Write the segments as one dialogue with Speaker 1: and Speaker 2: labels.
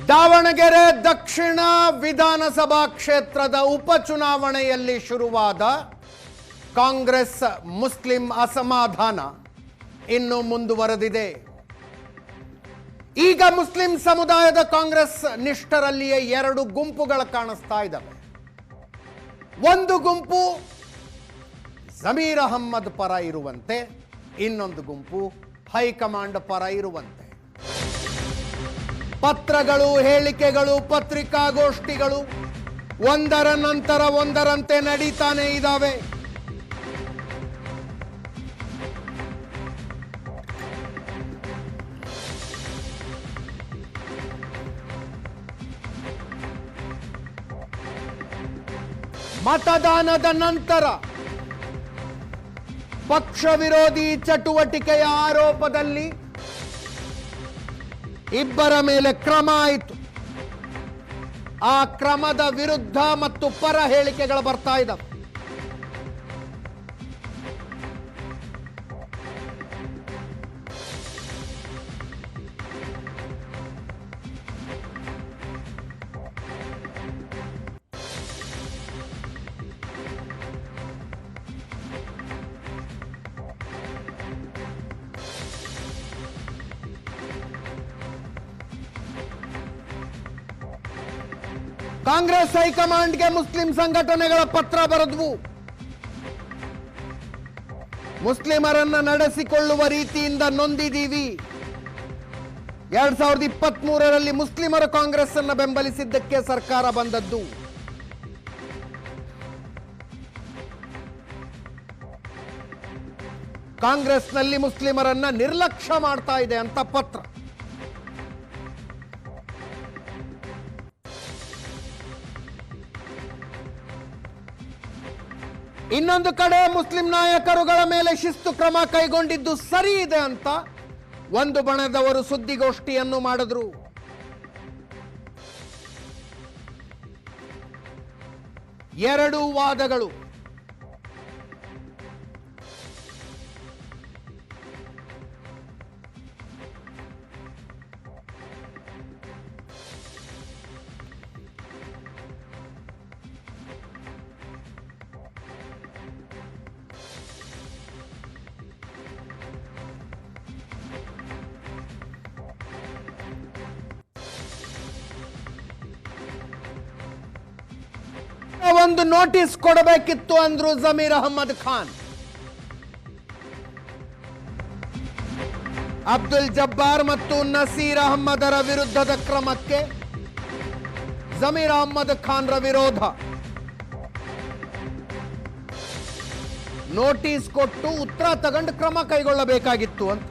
Speaker 1: ದಾವಣಗೆರೆ ದಕ್ಷಿಣ ವಿಧಾನಸಭಾ ಕ್ಷೇತ್ರದ ಉಪಚುನಾವಣೆಯಲ್ಲಿ ಶುರುವಾದ ಕಾಂಗ್ರೆಸ್ ಮುಸ್ಲಿಂ ಅಸಮಾಧಾನ ಇನ್ನು ಮುಂದುವರೆದಿದೆ. ಈಗ ಮುಸ್ಲಿಂ ಸಮುದಾಯದ ಕಾಂಗ್ರೆಸ್ ನಿಷ್ಠರಲ್ಲಿಯೇ ಎರಡು ಗುಂಪುಗಳು ಕಾಣಿಸ್ತಾ ಇದ್ದಾವೆ. ಒಂದು ಗುಂಪು ಜಮೀರ್ ಅಹಮ್ಮದ್ ಪರ ಇರುವಂತೆ, ಇನ್ನೊಂದು ಗುಂಪು ಹೈಕಮಾಂಡ್ ಪರ ಇರುವಂತೆ. ಪತ್ರಗಳು, ಹೇಳಿಕೆಗಳು, ಪತ್ರಿಕಾಗೋಷ್ಠಿಗಳು ಒಂದರ ನಂತರ ಒಂದರಂತೆ ನಡೀತಾನೆ ಇದ್ದಾವೆ. ಮತದಾನದ ನಂತರ ಪಕ್ಷ ವಿರೋಧಿ ಚಟುವಟಿಕೆಯ ಆರೋಪದಲ್ಲಿ ಇಬ್ಬರ ಮೇಲೆ ಕ್ರಮ ಆಯಿತು. ಆ ಕ್ರಮದ ವಿರುದ್ಧ ಮತ್ತು ಪರ ಹೇಳಿಕೆಗಳು ಬರ್ತಾ ಇದ್ದಾವೆ. ಕಾಂಗ್ರೆಸ್ ಹೈಕಮಾಂಡ್ಗೆ ಮುಸ್ಲಿಂ ಸಂಘಟನೆಗಳ ಪತ್ರ ಬರೆದವು. ಮುಸ್ಲಿಮರನ್ನ ನಡೆಸಿಕೊಳ್ಳುವ ರೀತಿಯಿಂದ ನೊಂದಿದ್ದೀವಿ. 2023ರಲ್ಲಿ ಮುಸ್ಲಿಮರ ಕಾಂಗ್ರೆಸ್ ಅನ್ನು ಬೆಂಬಲಿಸಿದ್ದಕ್ಕೆ ಸರ್ಕಾರ ಬಂದದ್ದು. ಕಾಂಗ್ರೆಸ್ನಲ್ಲಿ ಮುಸ್ಲಿಮರನ್ನ ನಿರ್ಲಕ್ಷ್ಯ ಮಾಡ್ತಾ ಇದೆ ಅಂತ ಪತ್ರ. ಇನ್ನೊಂದು ಕಡೆ ಮುಸ್ಲಿಂ ನಾಯಕರುಗಳ ಮೇಲೆ ಶಿಸ್ತು ಕ್ರಮ ಕೈಗೊಂಡಿದ್ದು ಸರಿ ಇದೆ ಅಂತ ಒಂದು ಬಣದವರು ಸುದ್ದಿಗೋಷ್ಠಿಯನ್ನು ಮಾಡಿದ್ರು. ಎರಡು ವಾದಗಳು. ಒಂದು ನೋಟಿಸ್ ಕೊಡಬೇಕಿತ್ತು ಅಂದ್ರು ಜಮೀರ್ ಅಹಮ್ಮದ್ ಖಾನ್. ಅಬ್ದುಲ್ ಜಬ್ಬಾರ್ ಮತ್ತು ನಸೀರ್ ಅಹಮ್ಮದರ ವಿರುದ್ಧದ ಕ್ರಮಕ್ಕೆ ಜಮೀರ್ ಅಹಮ್ಮದ್ ಖಾನ್ರ ವಿರೋಧ. ನೋಟಿಸ್ ಕೊಟ್ಟು ಉತ್ತರ ತಗೊಂಡು ಕ್ರಮ ಕೈಗೊಳ್ಳಬೇಕಾಗಿತ್ತು ಅಂತ.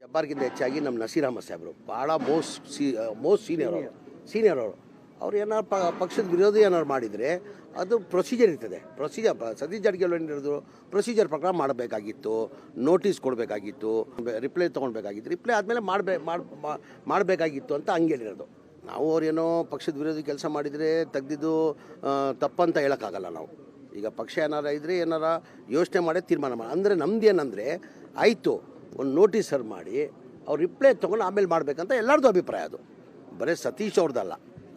Speaker 2: ಜಬ್ಬಾರ್ಗಿಂತ ಹೆಚ್ಚಾಗಿ ನಮ್ಮ ನಸೀರ್ ಅಹಮ್ಮದ್ ಸಾಹೇಬರು ಭಾಳ ಮೋಸ್ಟ್ ಸೀನಿಯರ್ ಅವರು. ಅವ್ರು ಏನಾರು ಪಕ್ಷದ ವಿರೋಧಿ ಏನಾರು ಮಾಡಿದರೆ ಅದು ಪ್ರೊಸೀಜರ್ ಇರ್ತದೆ. ಸತೀಶ್ ಜಾರಕಿಹೊಳಿ ಏನಿರೋದು ಪ್ರೊಸೀಜರ್ ಪ್ರಕಾರ ಮಾಡಬೇಕಾಗಿತ್ತು, ನೋಟಿಸ್ ಕೊಡಬೇಕಾಗಿತ್ತು, ರಿಪ್ಲೈ ತೊಗೊಳ್ಬೇಕಾಗಿತ್ತು, ರಿಪ್ಲೈ ಆದಮೇಲೆ ಮಾಡಬೇಕಾಗಿತ್ತು ಅಂತ ಹಂಗೇಳಿರೋದು. ನಾವು ಅವ್ರೇನೋ ಪಕ್ಷದ ವಿರೋಧಿ ಕೆಲಸ ಮಾಡಿದರೆ ತೆಗ್ದಿದ್ದು ತಪ್ಪಂತ ಹೇಳೋಕ್ಕಾಗಲ್ಲ ನಾವು. ಈಗ ಪಕ್ಷ ಏನಾರ ಇದ್ದರೆ ಏನಾರ ಯೋಚನೆ ಮಾಡೇ ತೀರ್ಮಾನ ಮಾಡಿ. ಅಂದರೆ ನಮ್ದು ಏನಂದರೆ ಆಯಿತು ಒಂದು ನೋಟಿಸ್ ಸರ್ವ್ ಮಾಡಿ ಅವ್ರು ರಿಪ್ಲೈ ತೊಗೊಂಡು ಆಮೇಲೆ ಮಾಡಬೇಕಂತ ಎಲ್ಲರದ್ದು ಅಭಿಪ್ರಾಯ. ಅದು ಬರೀ ಸತೀಶ್ ಅವ್ರದ್ದಲ್ಲ,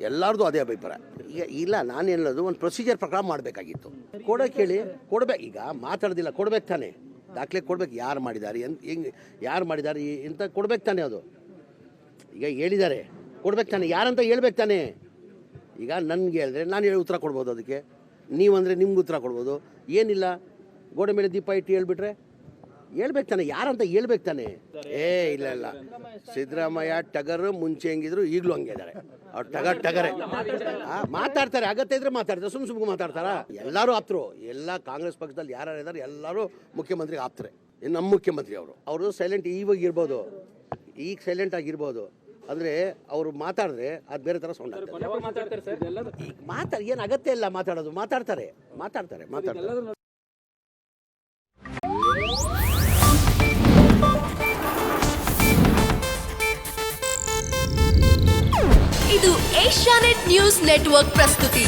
Speaker 2: ಎಲ್ಲರದು ಅದೇ ಅಭಿಪ್ರಾಯ. ಈಗ ಇಲ್ಲ, ನಾನು ಹೇಳೋದು ಒಂದು ಪ್ರೊಸೀಜರ್ ಪ್ರಕಾರ ಮಾಡಬೇಕಾಗಿತ್ತು. ಕೊಡೋಕೆ ಹೇಳಿ ಕೊಡ್ಬೇಕು. ಈಗ ಮಾತಾಡೋದಿಲ್ಲ, ಕೊಡ್ಬೇಕು ತಾನೆ, ದಾಖಲೆ ಕೊಡ್ಬೇಕು. ಯಾರು ಮಾಡಿದ್ದಾರೆ, ಯಾರು ಮಾಡಿದ್ದಾರೆ ಅಂತ ಕೊಡ್ಬೇಕು ತಾನೆ. ಅದು ಈಗ ಹೇಳಿದ್ದಾರೆ ಕೊಡ್ಬೇಕು ತಾನೆ, ಯಾರಂತ ಹೇಳ್ಬೇಕು ತಾನೆ. ಈಗ ನನಗೆ ಹೇಳಿದ್ರೆ ನಾನು ಹೇಳಿ ಉತ್ತರ ಕೊಡ್ಬೋದು, ಅದಕ್ಕೆ ನೀವಂದರೆ ನಿಮ್ಗೆ ಉತ್ತರ ಕೊಡ್ಬೋದು. ಏನಿಲ್ಲ, ಗೋಡೆ ಮೇಲೆ ದೀಪ ಇಟ್ಟು ಹೇಳ್ಬಿಟ್ರೆ ಹೇಳ್ಬೇಕು ತಾನೆ, ಯಾರಂತ ಹೇಳ್ಬೇಕು ತಾನೆ. ಇಲ್ಲ ಸಿದ್ದರಾಮಯ್ಯ ಟಗರ್ ಮುಂಚೆ ಹೆಂಗಿದ್ರು ಈಗಲೂ ಹಂಗೆ ಇದ್ದಾರೆ. ಅವ್ರು ಟಗರೇ ಮಾತಾಡ್ತಾರೆ, ಅಗತ್ಯ ಇದ್ರೆ ಮಾತಾಡ್ತಾರೆ, ಸುಮ್ಮನೆ ಮಾತಾಡ್ತಾರ. ಎಲ್ಲರೂ ಆಪ್ತರು, ಎಲ್ಲ ಕಾಂಗ್ರೆಸ್ ಪಕ್ಷದಲ್ಲಿ ಯಾರು ಇದ್ದಾರೆ ಎಲ್ಲರೂ ಮುಖ್ಯಮಂತ್ರಿಗೆ ಆಪ್ತರೆ. ನಮ್ಮ ಮುಖ್ಯಮಂತ್ರಿ ಅವರು ಸೈಲೆಂಟ್ ಇವಾಗ ಇರ್ಬೋದು, ಈಗ ಸೈಲೆಂಟ್ ಆಗಿರ್ಬೋದು, ಅಂದರೆ ಅವರು ಮಾತಾಡಿದ್ರೆ ಅದು ಬೇರೆ ಥರ ಸೌಂಡ್ ಆಗ್ತದೆ. ಈಗ ಏನು ಅಗತ್ಯ ಇಲ್ಲ ಮಾತಾಡೋದು, ಮಾತಾಡ್ತಾರೆ.
Speaker 3: ಇದು ಏಷ್ಯಾನೆಟ್ ನ್ಯೂಸ್ ನೆಟ್ವರ್ಕ್ ಪ್ರಸ್ತುತಿ.